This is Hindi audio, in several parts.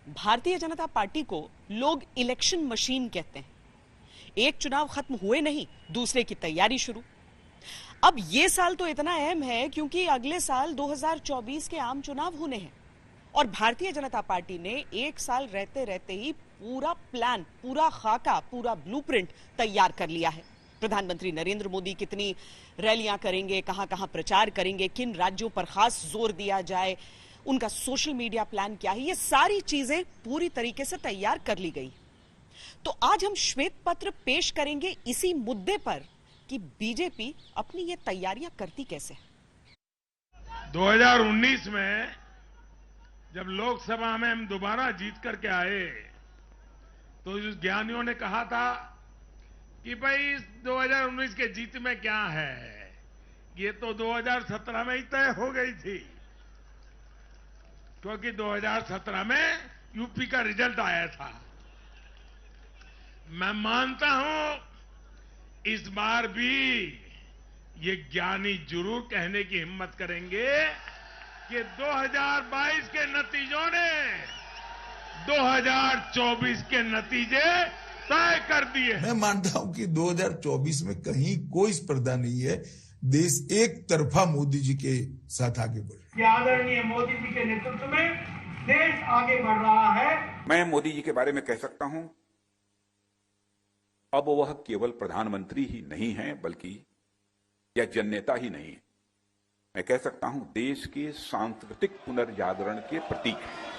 भारतीय जनता पार्टी को लोग इलेक्शन मशीन कहते हैं। एक चुनाव खत्म हुए नहीं, दूसरे की तैयारी शुरू। अब ये साल तो इतना अहम है क्योंकि अगले साल 2024 के आम चुनाव होने हैं और भारतीय जनता पार्टी ने एक साल रहते रहते ही पूरा प्लान, पूरा खाका, पूरा ब्लूप्रिंट तैयार कर लिया है। प्रधानमंत्री नरेंद्र मोदी कितनी रैलियां करेंगे, कहां कहां प्रचार करेंगे, किन राज्यों पर खास जोर दिया जाए, उनका सोशल मीडिया प्लान क्या है, ये सारी चीजें पूरी तरीके से तैयार कर ली गई। तो आज हम श्वेत पत्र पेश करेंगे इसी मुद्दे पर कि बीजेपी अपनी ये तैयारियां करती कैसे। 2019 में जब लोकसभा में हम दोबारा जीत करके आए तो इस ज्ञानियों ने कहा था कि भाई इस 2019 के जीत में क्या है, ये तो 2017 में ही तय हो गई थी, क्योंकि 2017 में यूपी का रिजल्ट आया था। मैं मानता हूं इस बार भी ये ज्ञानी जरूर कहने की हिम्मत करेंगे कि 2022 के नतीजों ने 2024 के नतीजे तय कर दिए। मैं मानता हूं कि 2024 में कहीं कोई स्पर्धा नहीं है। देश एक तरफा मोदी जी के साथ आगे बढ़ रहा है। आदरणीय मोदी जी के नेतृत्व में देश आगे बढ़ रहा है। मैं मोदी जी के बारे में कह सकता हूं, अब वह केवल प्रधानमंत्री ही नहीं है, बल्कि या जननेता ही नहीं है, मैं कह सकता हूं देश के सांस्कृतिक पुनर्जागरण के प्रतीक हैं।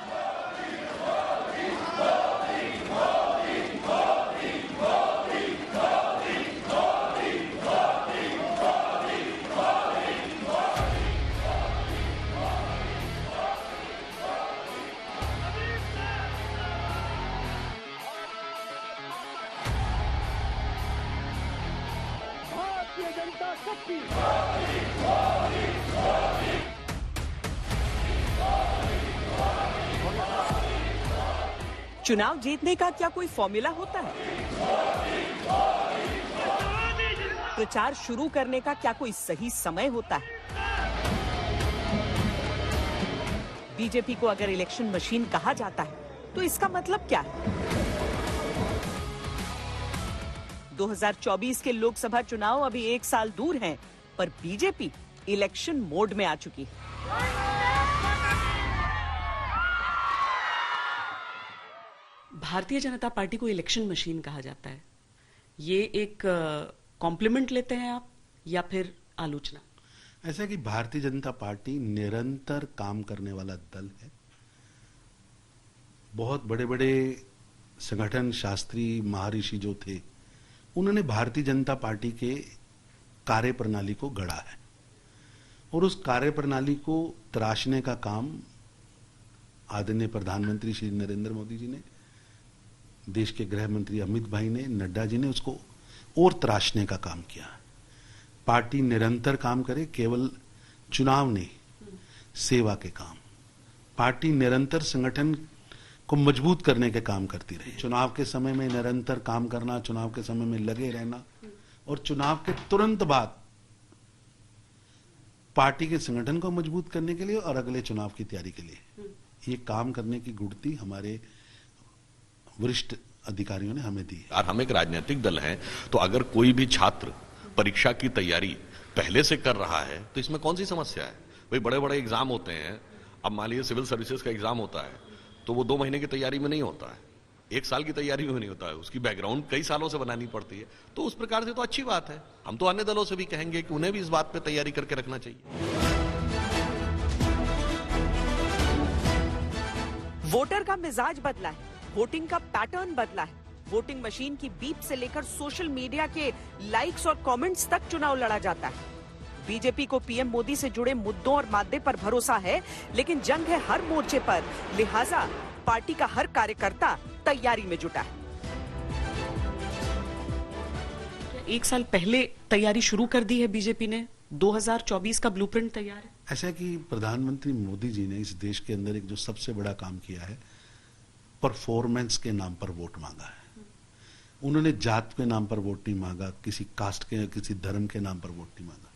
चुनाव जीतने का क्या कोई फॉर्मूला होता है? प्रचार शुरू करने का क्या कोई सही समय होता है? बीजेपी को अगर इलेक्शन मशीन कहा जाता है तो इसका मतलब क्या है? 2024 के लोकसभा चुनाव अभी एक साल दूर हैं, पर बीजेपी इलेक्शन मोड में आ चुकी है। भारतीय जनता पार्टी को इलेक्शन मशीन कहा जाता है, ये एक कॉम्प्लीमेंट लेते हैं आप या फिर आलोचना? ऐसा कि भारतीय जनता पार्टी निरंतर काम करने वाला दल है। बहुत बड़े बड़े संगठन शास्त्री महर्षि जो थे, उन्होंने भारतीय जनता पार्टी के कार्य प्रणाली को गढ़ा है और उस कार्य प्रणाली को तराशने का काम आदरणीय प्रधानमंत्री श्री नरेंद्र मोदी जी ने, देश के गृह मंत्री अमित भाई ने, नड्डा जी ने उसको और तराशने का काम किया। पार्टी निरंतर काम करे, केवल चुनाव नहीं, सेवा के काम। पार्टी निरंतर संगठन को मजबूत करने के काम करती रही। चुनाव के समय में निरंतर काम करना, चुनाव के समय में लगे रहना और चुनाव के तुरंत बाद पार्टी के संगठन को मजबूत करने के लिए और अगले चुनाव की तैयारी के लिए ये काम करने की गुणती हमारे वरिष्ठ अधिकारियों ने हमें दी। और हम एक राजनीतिक दल हैं, तो अगर कोई भी छात्र परीक्षा की तैयारी पहले से कर रहा है तो इसमें कौन सी समस्या है? भाई बड़े बड़े एग्जाम होते हैं, अब मान लीजिए सिविल सर्विसेज का एग्जाम होता है तो वो 2 महीने की तैयारी में नहीं होता है, 1 साल की तैयारी में नहीं होता है, उसकी बैकग्राउंड कई सालों से बनानी पड़ती है। तो उस प्रकार से तो अच्छी बात है। हम तो अन्य दलों से भी कहेंगे कि उन्हें भी इस बात पर तैयारी करके रखना चाहिए। वोटर का मिजाज बदला है, वोटिंग का पैटर्न बदला है। वोटिंग मशीन की बीप से लेकर सोशल मीडिया के लाइक्स और कमेंट्स तक चुनाव लड़ा जाता है। बीजेपी को पीएम मोदी से जुड़े मुद्दों और मादे पर भरोसा है, लेकिन जंग है हर मोर्चे पर, लिहाजा पार्टी का हर कार्यकर्ता तैयारी में जुटा है। एक साल पहले तैयारी शुरू कर दी है बीजेपी ने, 2024 का ब्लूप्रिंट तैयार है। ऐसा कि प्रधानमंत्री मोदी जी ने इस देश के अंदर एक जो सबसे बड़ा काम किया है, परफॉर्मेंस के नाम पर वोट मांगा है। उन्होंने जात के नाम पर वोट नहीं मांगा, किसी कास्ट के, किसी धर्म के नाम पर वोट नहीं मांगा।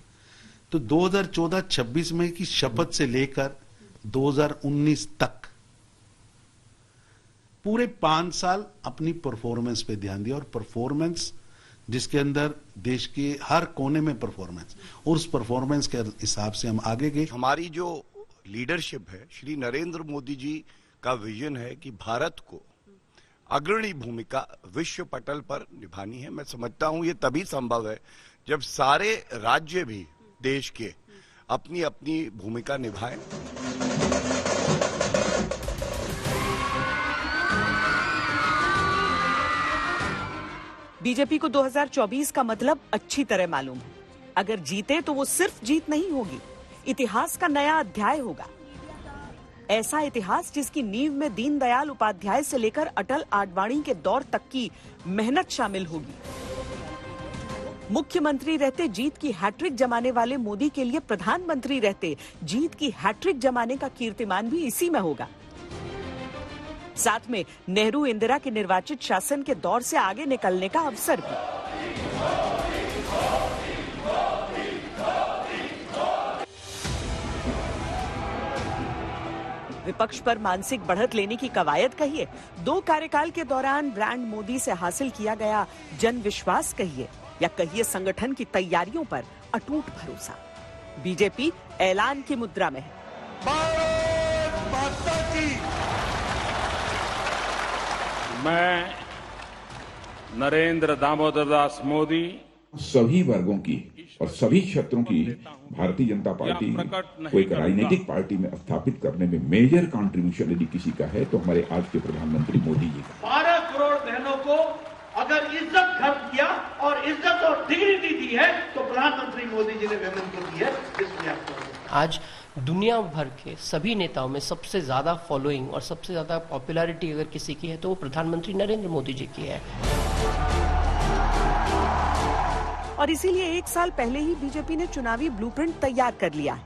तो 2014-26 में की शपथ से लेकर 2019 तक पूरे 5 साल अपनी परफॉर्मेंस पे ध्यान दिया, और परफॉर्मेंस जिसके अंदर देश के हर कोने में परफॉर्मेंस, और उस परफॉर्मेंस के हिसाब से हम आगे गए। हमारी जो लीडरशिप है, श्री नरेंद्र मोदी जी का विजन है कि भारत को अग्रणी भूमिका विश्व पटल पर निभानी है। मैं समझता हूं ये तभी संभव है जब सारे राज्य भी देश के अपनी अपनी भूमिका निभाएं। बीजेपी को 2024 का मतलब अच्छी तरह मालूम है। अगर जीते तो वो सिर्फ जीत नहीं होगी, इतिहास का नया अध्याय होगा। ऐसा इतिहास जिसकी नींव में दीनदयाल उपाध्याय से लेकर अटल आडवाणी के दौर तक की मेहनत शामिल होगी। मुख्यमंत्री रहते जीत की हैट्रिक जमाने वाले मोदी के लिए प्रधानमंत्री रहते जीत की हैट्रिक जमाने का कीर्तिमान भी इसी में होगा। साथ में नेहरू इंदिरा के निर्वाचित शासन के दौर से आगे निकलने का अवसर भी। विपक्ष पर मानसिक बढ़त लेने की कवायद कहिए, 2 कार्यकाल के दौरान ब्रांड मोदी से हासिल किया गया जन विश्वास कहिए, या कहिए संगठन की तैयारियों पर अटूट भरोसा, बीजेपी ऐलान की मुद्रा में है। मैं नरेंद्र दामोदर दास मोदी सभी वर्गों की और सभी क्षेत्रों की भारतीय जनता पार्टी को एक राजनीतिक पार्टी में स्थापित करने में मेजर कंट्रीब्यूशन यदि किसी का है तो हमारे आज के प्रधानमंत्री मोदी जी का। 12 करोड़ बहनों को अगर इज्जत खर्च किया और इज्जत और डिग्निटी दी है तो प्रधानमंत्री मोदी जी ने वुमेन को दी है। इसलिए आज दुनिया भर के सभी नेताओं में सबसे ज्यादा फॉलोइंग और सबसे ज्यादा पॉपुलैरिटी अगर किसी की है तो वो प्रधानमंत्री नरेंद्र मोदी जी की है। और इसीलिए 1 साल पहले ही बीजेपी ने चुनावी ब्लूप्रिंट तैयार कर लिया है।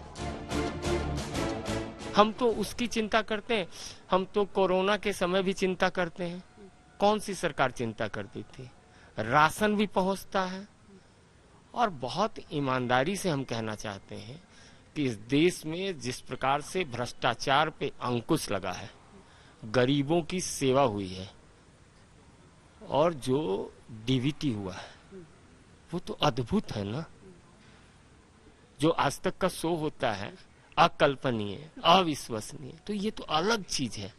हम तो उसकी चिंता करते हैं, हम तो कोरोना के समय भी चिंता करते हैं। कौन सी सरकार चिंता करती थी? राशन भी पहुंचता है, और बहुत ईमानदारी से हम कहना चाहते हैं कि इस देश में जिस प्रकार से भ्रष्टाचार पे अंकुश लगा है, गरीबों की सेवा हुई है, और जो डीबीटी हुआ है वो तो अद्भुत है ना। जो आज तक का शो होता है अकल्पनीय, अविश्वसनीय, तो ये तो अलग चीज है।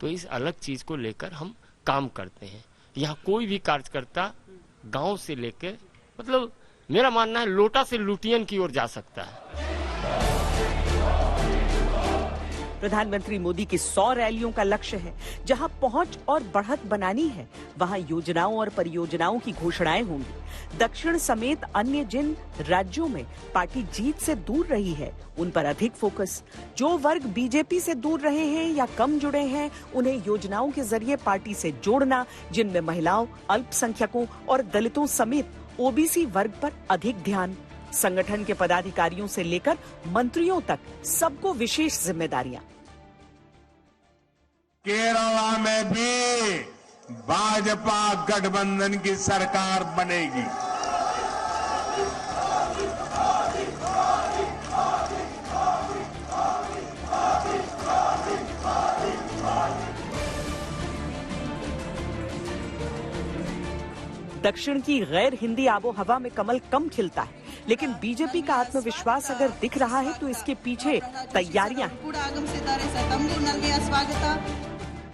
तो इस अलग चीज को लेकर हम काम करते हैं। यहाँ कोई भी कार्यकर्ता गांव से लेकर, मतलब मेरा मानना है लोटा से लुटियन की ओर जा सकता है। प्रधानमंत्री मोदी की 100 रैलियों का लक्ष्य है। जहां पहुंच और बढ़त बनानी है, वहां योजनाओं और परियोजनाओं की घोषणाएं होंगी। दक्षिण समेत अन्य जिन राज्यों में पार्टी जीत से दूर रही है, उन पर अधिक फोकस। जो वर्ग बीजेपी से दूर रहे हैं या कम जुड़े हैं, उन्हें योजनाओं के जरिए पार्टी से जोड़ना, जिनमें महिलाओं, अल्पसंख्यकों और दलितों समेत ओबीसी वर्ग पर अधिक ध्यान। संगठन के पदाधिकारियों से लेकर मंत्रियों तक सबको विशेष जिम्मेदारियां। केरला में भी भाजपा गठबंधन की सरकार बनेगी। दक्षिण की गैर हिंदी आबो हवा में कमल कम खिलता है, लेकिन बीजेपी का आत्मविश्वास अगर दिख रहा है तो इसके पीछे तैयारियां हैं।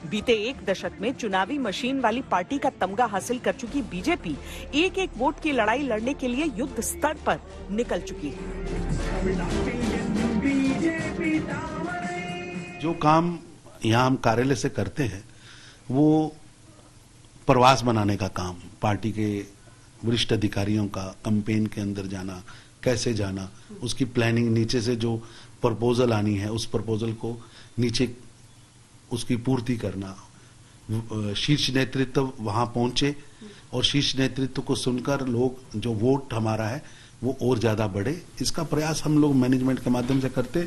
बीते 1 दशक में चुनावी मशीन वाली पार्टी का तमगा हासिल कर चुकी बीजेपी एक वोट की लड़ाई लड़ने के लिए युद्ध स्तर पर निकल चुकी है। जो काम यहाँ हम कार्यालय से करते हैं वो प्रवास बनाने का काम, पार्टी के वरिष्ठ अधिकारियों का कैंपेन के अंदर जाना, कैसे जाना, उसकी प्लानिंग, नीचे से जो प्रपोजल आनी है उस प्रपोजल को नीचे उसकी पूर्ति करना, शीर्ष नेतृत्व वहां पहुंचे और शीर्ष नेतृत्व को सुनकर लोग जो वोट हमारा है वो और ज्यादा बढ़े, इसका प्रयास हम लोग मैनेजमेंट के माध्यम से करते हैं।